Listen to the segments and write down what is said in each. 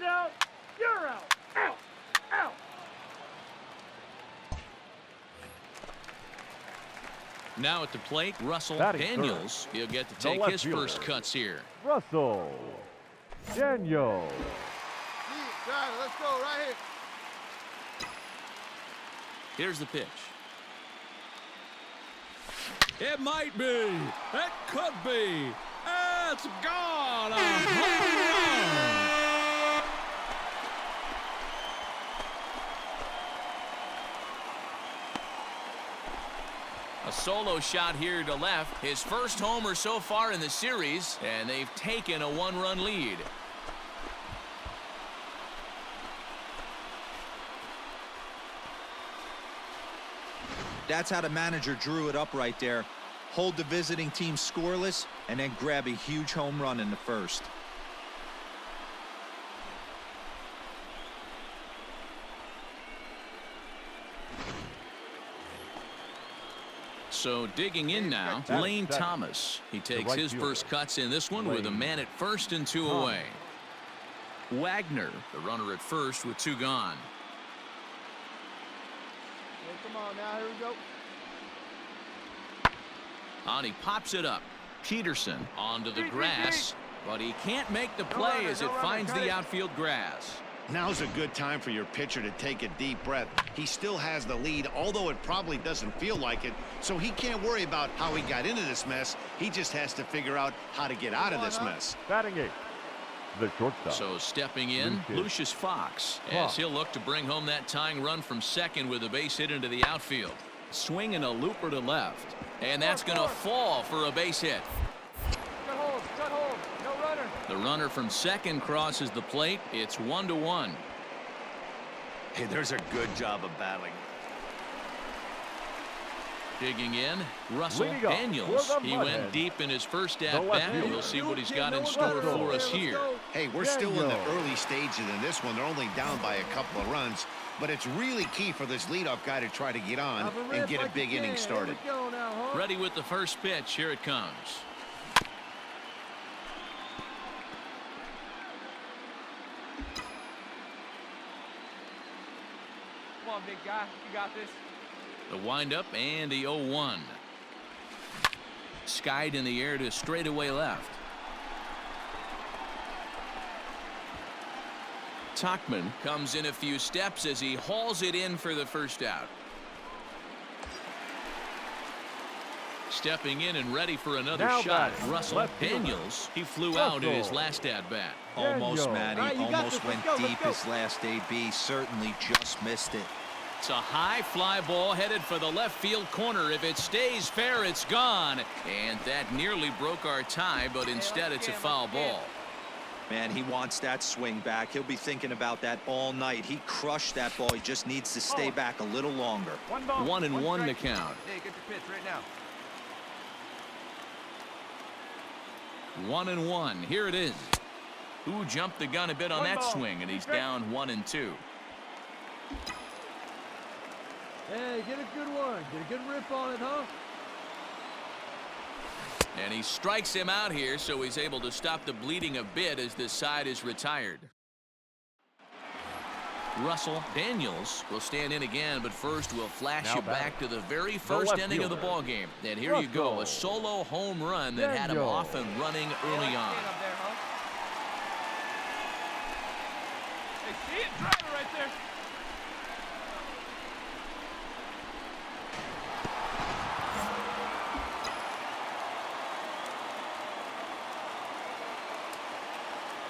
He's out. You're out. Out. Out. Now at the plate, Russell Batting Daniels. third. He'll get to The take left his fielder. first cuts here. Russell Daniels. Drive it. Let's go right here. Here's the pitch. It might be. It could be. It's gone. A home run. A solo shot here to left. His first homer so far in the series, and they've taken a one-run lead. That's how the manager drew it up right there. Hold the visiting team scoreless and then grab a huge home run in the first. So digging in now, Lane Thomas. He takes his first cuts in this one with a man at first and 2 away. Wagner, the runner at first with 2 gone. Hey, come on now. Here we go. On he pops it up. Peterson onto the grass, but he can't make the play as it finds the outfield grass. Now's a good time for your pitcher to take a deep breath. He still has the lead, although it probably doesn't feel like it, so he can't worry about how he got into this mess. He just has to figure out how to get out of this mess. Batting 8th, the shortstop. So stepping in, Lucius Fox, as he'll look to bring home that tying run from second with a base hit into the outfield. Swinging a looper to left, and that's going to fall for a base hit. Cut hold. No runner. The runner from second crosses the plate. It's 1-1. Hey, there's a good job of battling. Digging in, Russell Leading off Daniels. for the He Mudhead. went deep in his first The at left bat. fielder. We'll see what he's got in store for us here. Hey, we're still in the early stages in this one. They're only down by a couple of runs, but it's really key for this leadoff guy to try to get on and get a big inning started. Ready with the first pitch. Here it comes. Come on, big guy. You got this. The windup and the 0-1. Skied in the air to straightaway left. Tachman comes in a few steps as he hauls it in for the first out. Stepping in and ready for another Now shot. batting, Russell left fielder. Daniels. He flew out in his last at bat. Almost, Matty. All right, you got Almost this. went Let's go, deep let's his last AB. Certainly just missed it. It's a high fly ball headed for the left field corner. If it stays fair, it's gone. And that nearly broke our tie, but instead it's a foul ball. Man, he wants that swing back. He'll be thinking about that all night. He crushed that ball. He just needs to stay back a little longer. 1-1 to count. Hey, get your pitch right now. 1-1. Here it is. Who jumped the gun a bit on that swing, and he's down 1-2. Hey, get a good one. Get a good rip on it, huh? And he strikes him out here, so he's able to stop the bleeding a bit as this side is retired. Russell Daniels will stand in again, but first we'll flash you back to the very first inning of the ball game. And here you go, a solo home run that had him off and running early on. Stand up there, huh? Hey, see it? Drive it right there.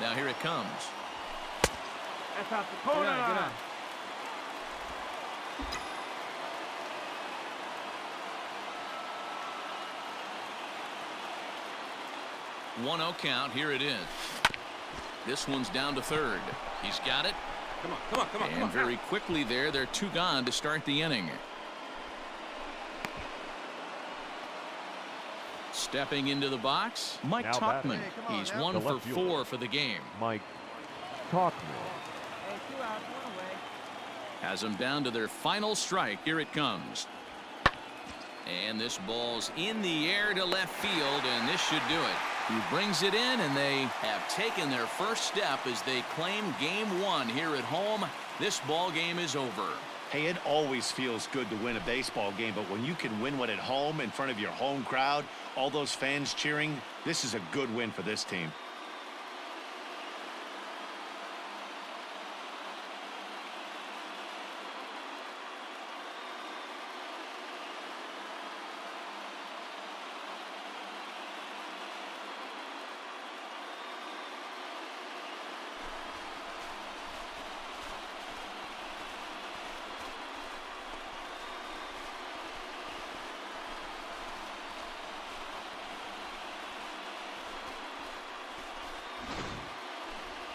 Now here it comes. That's out the corner. Get on. 1-0 count. Here it is. This one's down to third. He's got it. Come on. And very quickly there, they're 2 gone to start the inning. Stepping into the box, Mike Now Tachman. batting. Hey, come on He's now. 1 The for left fielder. 4 for the game. Mike Tachman. Hey, 2 outs, 1 away. Has them down to their final strike. Here it comes. And this ball's in the air to left field, and this should do it. He brings it in, and they have taken their first step as they claim game one here at home. This ball game is over. Hey, it always feels good to win a baseball game, but when you can win one at home in front of your home crowd, all those fans cheering, this is a good win for this team.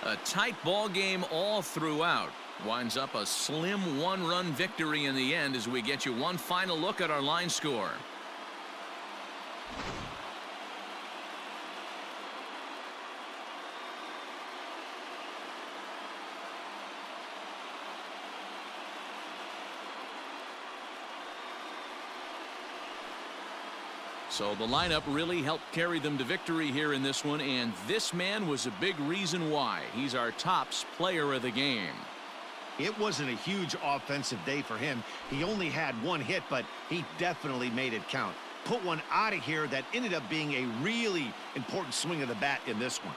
A tight ball game all throughout. Winds up a slim one-run victory in the end as we get you one final look at our line score. So the lineup really helped carry them to victory here in this one, and this man was a big reason why. He's our tops player of the game. It wasn't a huge offensive day for him. He only had one hit, but he definitely made it count. Put one out of here that ended up being a really important swing of the bat in this one.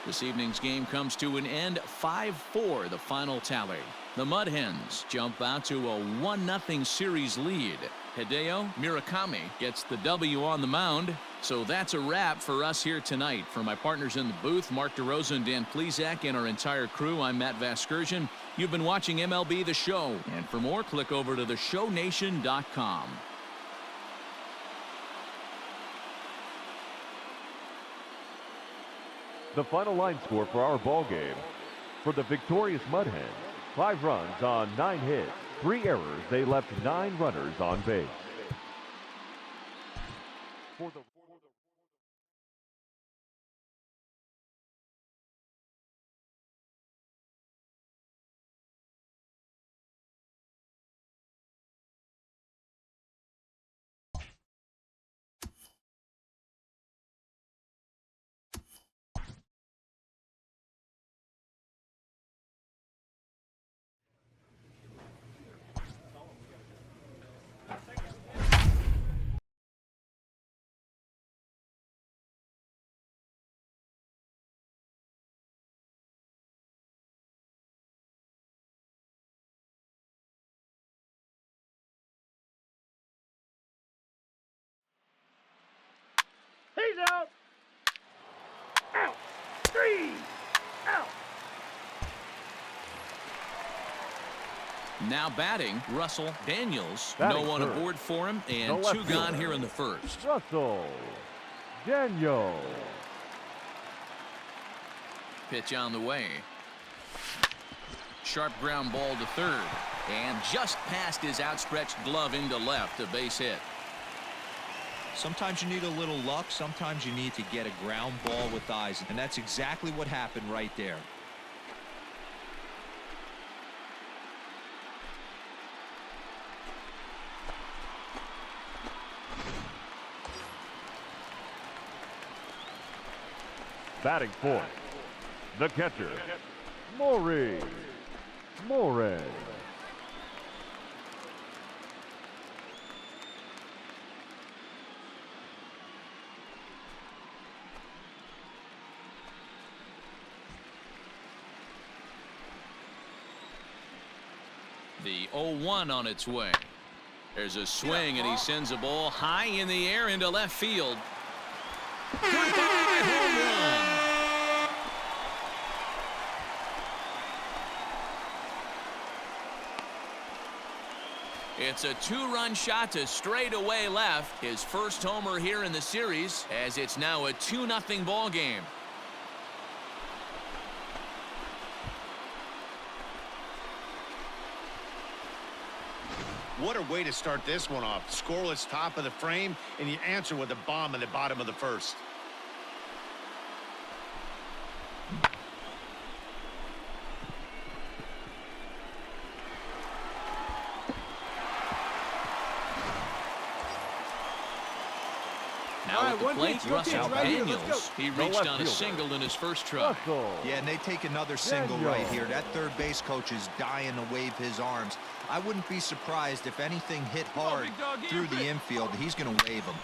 This evening's game comes to an end, 5-4 the final tally. The Mud Hens jump out to a 1-0 series lead. Hideo Murakami gets the W on the mound. So that's a wrap for us here tonight. For my partners in the booth, Mark DeRosa and Dan Plesac, and our entire crew, I'm Matt Vasgersian. You've been watching MLB The Show. And for more, click over to theshownation.com. The final line score for our ball game. For the victorious Mud Hens, 5 runs on 9 hits, 3 errors. They left 9 runners on base. For the He's out. Out. 3. Out. Now batting, Russell Daniels. Batting no one third. aboard for him, and No left 2 gone fielder. here in the first. Russell Daniels. Pitch on the way. Sharp ground ball to third, and just past his outstretched glove into left, a base hit. Sometimes you need a little luck. Sometimes you need to get a ground ball with eyes. And that's exactly what happened right there. Batting fourth, the catcher, Maury Morin. The 0-1 on its way. There's a swing, and he sends a ball high in the air into left field. Goodbye, home run. It's a 2-run shot to straightaway left. His first homer here in the series, as it's now a 2-0 ball game. What a way to start this one off. Scoreless top of the frame, and you answer with a bomb in the bottom of the first. Now All at right, the one plate, pitch, go Russell pitch, right here, let's Daniels. go. He The reached left on a fielder. single in his first try. Russell. Yeah, and they take another single Daniel. right here. That third base coach is dying to wave his arms. I wouldn't be surprised if anything hit hard through the infield. He's going to wave them.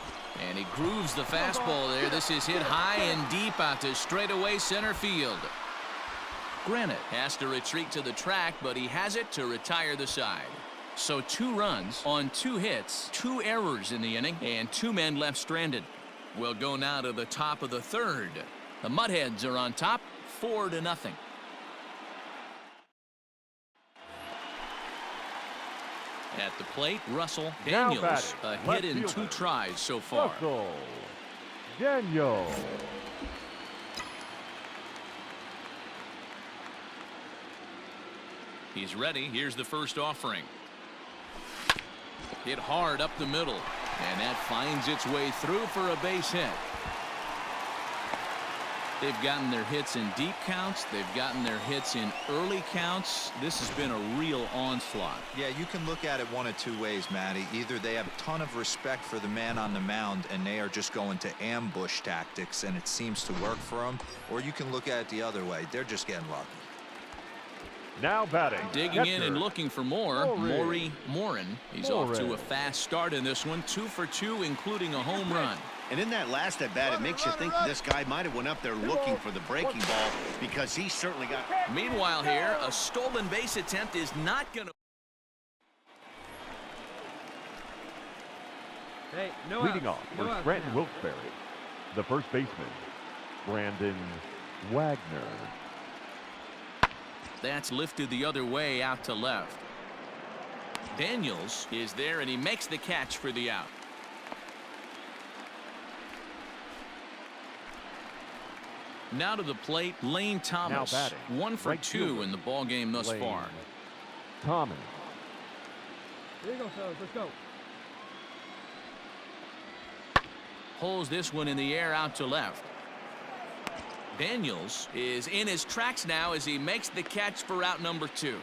And he grooves the fastball there. This is hit high and deep out to straightaway center field. Granite has to retreat to the track, but he has it to retire the side. So 2 runs on 2 hits, 2 errors in the inning, and 2 men left stranded. We'll go now to the top of the 3rd. The Mudheads are on top, 4-0. At the plate, Russell Now Daniels, a batting, hit left in 2 fielder. tries so far. Russell. Daniel. He's ready. Here's the first offering. Hit hard up the middle, and that finds its way through for a base hit. They've gotten their hits in deep counts. They've gotten their hits in early counts. This has been a real onslaught. Yeah, you can look at it one of 2 ways, Matty. Either they have a ton of respect for the man on the mound and they are just going to ambush tactics and it seems to work for them, or you can look at it the other way. They're just getting lucky. Now batting. Digging in and catcher. looking for more, Maury Morin. He's off to a fast start in this one, 2 for 2, including a home run. And in that last at bat, it makes you think this guy might have went up there looking for the breaking ball because he certainly got. Meanwhile here, a stolen base attempt is not going to. Hey, no Leading outs. off No for outs Scranton now. Wilkes-Barre, the first baseman, Brandon Wagner. That's lifted the other way out to left. Daniels is there, and he makes the catch for the out. Now to the plate, Lane Thomas. batting, 1 for right 2 fielder, in the ball game thus Lane far. Thomas. Here you go, fellas. Let's go. Pulls this one in the air out to left. Daniels is in his tracks now as he makes the catch for out number 2.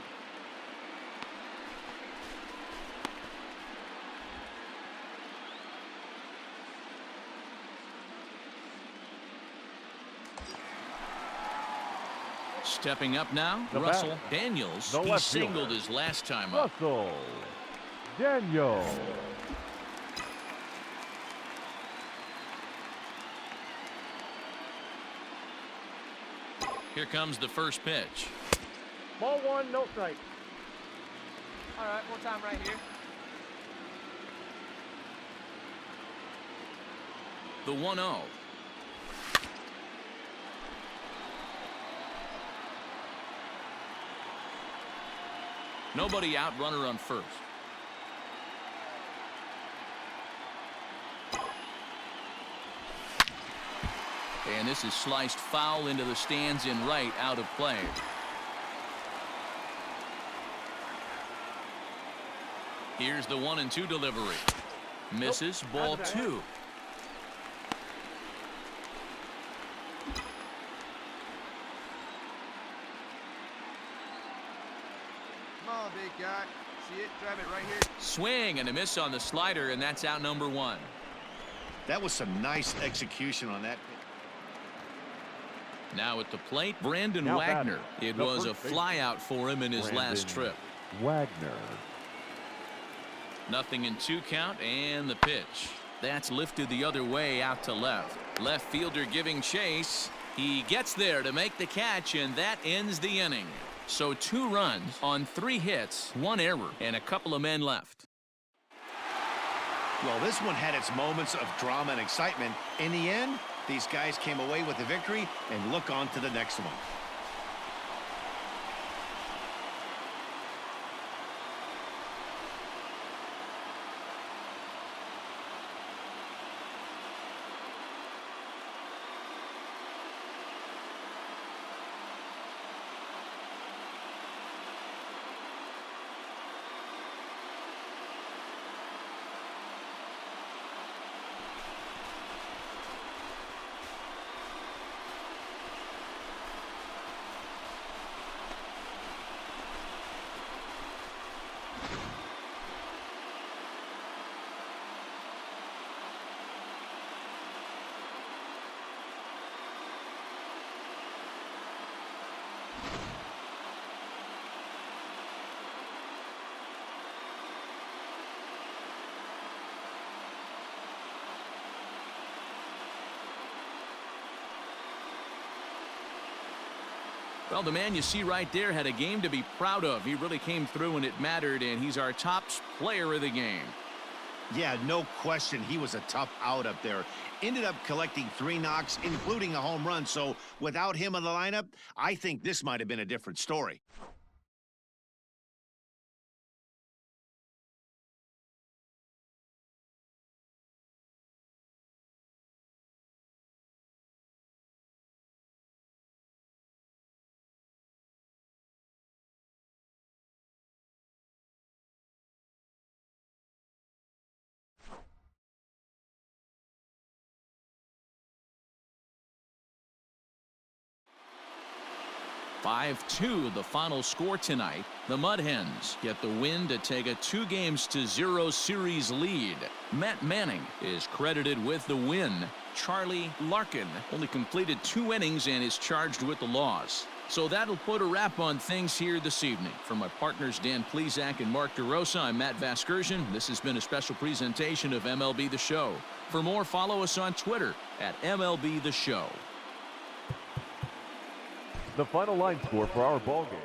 Stepping up now, The Russell batter, Daniels. the He left fielder, singled his last time up. Russell Daniel. Here comes the first pitch. Ball 1, no strike. All right, more time right here. The 1-0. Nobody out, runner on first. And this is sliced foul into the stands in right, out of play. Here's the 1-2 delivery. Misses, ball 2. Come on, big guy. See it? Grab it right here. Swing and a miss on the slider, and that's out number 1. That was some nice execution on that. Now at the plate, Brandon Now Wagner. batting, It the was a first baseman, fly-out for him in his last Brandon trip. Wagner. Nothing in 2 count, and the pitch. That's lifted the other way out to left. Left fielder giving chase. He gets there to make the catch, and that ends the inning. So 2 runs on 3 hits, 1 error, and a couple of men left. Well, this one had its moments of drama and excitement. In the end, these guys came away with the victory and look on to the next one. Well, the man you see right there had a game to be proud of. He really came through when it mattered, and he's our top player of the game. Yeah, no question. He was a tough out up there. Ended up collecting 3 knocks, including a home run. So without him in the lineup, I think this might have been a different story. (5-2) the final score tonight. The Mud Hens get the win to take a 2-0 series lead. Matt Manning is credited with the win. Charlie Larkin only completed 2 innings and is charged with the loss. So that'll put a wrap on things here this evening. From my partners Dan Plesac and Mark DeRosa, I'm Matt Vasgersian. This has been a special presentation of MLB The Show. For more, follow us on Twitter at MLB The Show. The final line score for our ball game.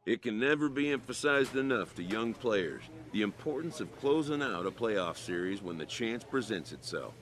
It can never be emphasized enough to young players the importance of closing out a playoff series when the chance presents itself.